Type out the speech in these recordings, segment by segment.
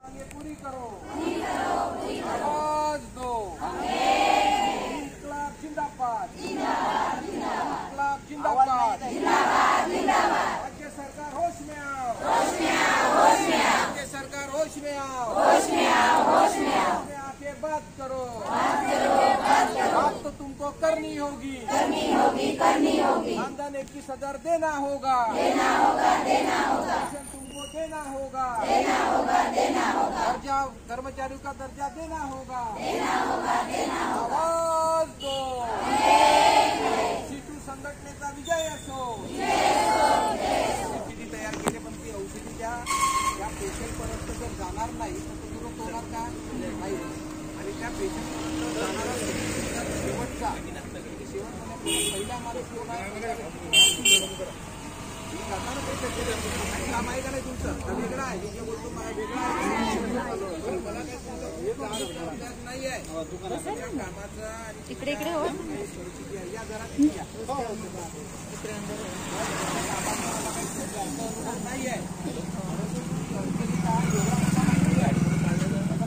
ये पूरी करो, आवाज दो, इंकलाब जिंदाबाद, इंकलाब जिंदाबाद, राज्य सरकार होश में आओ, राज्य सरकार होश में आओ, आके बात करो, बात तो तुमको करनी होगी, खानदान 21,000 देना होगा, तुमको देना होगा, दर्जा कर्मचारियों का दर्जा देना होगा, आवाज दो, सीटू संघटनेचा विजय असो। औषधी तयार केले पण ती औषधी त्या पेशंटपर्यंत जर जाणार नाही तर तो दुरुस्त होणार का नाही, आणि त्या पेशंटपर्यंत जाणारा शेवटचा पहिला माणूस कोण आहे जाताना पैसे काम आहे का नाही तुमचं वेगळं आहे, जे बोलतो मला वेगळं आहे, मला काही नाही आहे कामाचा आणि इकडे इकडे परिस्थिती आहे या जरा नाही आहे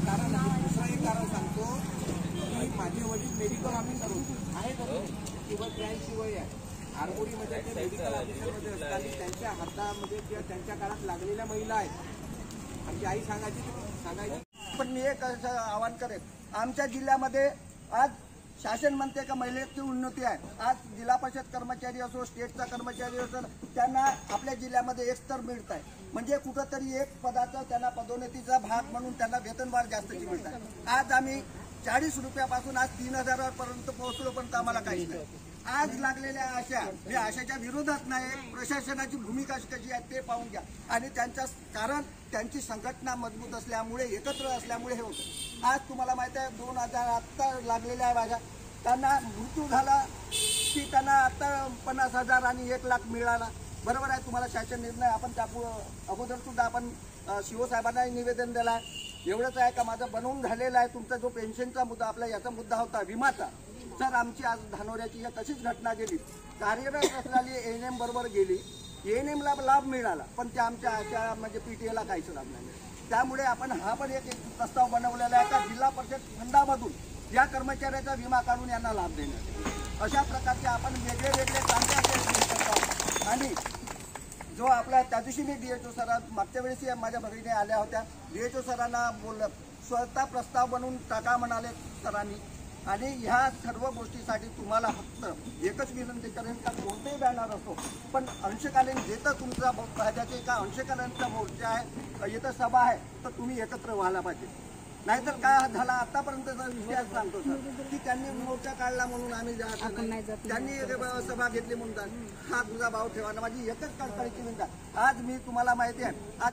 कारण दुसरं एक कारण सांगतो की माझे वडील मेडिकल ऑफिसर होते आहेत किंवा त्याशिवाय आहे आरमोरीमध्ये ते मेडिकल ऑफिसरमध्ये असतात, त्यांच्या हातामध्ये किंवा त्यांच्या काळात लागलेल्या महिला आहेत, आमची आई सांगायची. पण मी एक आवाहन करेन, आमच्या जिल्ह्यामध्ये आज शासन म्हणते का महिलेची उन्नती आहे. आज जिल्हा परिषद कर्मचारी असो, स्टेटचा कर्मचारी असो, त्यांना आपल्या जिल्ह्यामध्ये एक स्तर मिळत आहे, म्हणजे कुठंतरी एक पदाचा त्यांना पदोन्नतीचा भाग म्हणून त्यांना वेतनवाढ जास्तची मिळत आहे. आज आम्ही 40 रुपयापासून आज 3,000 पर्यंत पोहोचलो, पण आम्हाला काहीच नाही. आज लागलेल्या आशा, मी आशाच्या विरोधात नाही, प्रशासनाची भूमिका कशी आहे ते पाहून घ्या, आणि त्यांच्या कारण त्यांची संघटना मजबूत असल्यामुळे, एकत्र असल्यामुळे हे होतं. आज तुम्हाला माहिती आहे 2,000 आत्ता लागलेल्या आहे माझ्या, त्यांना मृत्यू झाला की त्यांना आत्ता 50,000 आणि 1,00,000 मिळाला. बरोबर आहे, तुम्हाला शासन निर्णय आपण त्या अगोदर सुद्धा आपण शिवसाहेबांना निवेदन दिलं आहे. एवढंच आहे का माझं बनवून झालेलं आहे. तुमचा जो पेन्शनचा मुद्दा, आपला याचा मुद्दा होता विमाचा, सर आमची आज धानोऱ्याची तशीच घटना गेली, कार्यरत असलेली एएनएम बरोबर गेली, एएनएमला लाभ मिळाला पण ते आमच्या अशा म्हणजे पीटीएला काहीच लाभ नाही. त्यामुळे आपण हा पण एक प्रस्ताव बनवलेला आहे का जिल्हा परिषद फंडामधून या कर्मचाऱ्याचा विमा काढून यांना लाभ देण्यात, अशा प्रकारचे आपण वेगळे चांगले करतो. आणि जो आपला त्या दिवशी मी DHO सर मागच्या वेळेस माझ्या भगिनी आल्या होत्या, DHO सरांना बोललं स्वतः प्रस्ताव बनवून टाका म्हणाले सरांनी. आणि ह्या सर्व गोष्टीसाठी तुम्हाला फक्त एकच विनंती करेन का कोणतेही बॅनर असो, पण अंशकालीन जिथं तुमचा राज्याचे का अंशकालीनचा मोर्चा आहे, इथं सभा आहे, तर तुम्ही एकत्र व्हायला पाहिजे. नाहीतर काय झाला आतापर्यंतचा विषय सांगतो सर की त्यांनी मोर्चा काढला म्हणून आम्ही जात नाही, त्यांनी सभा घेतली म्हणून हा तुझा भाव ठेवा. माझी एकच कळकळीची विनंती. आज मी तुम्हाला माहिती आहे, आज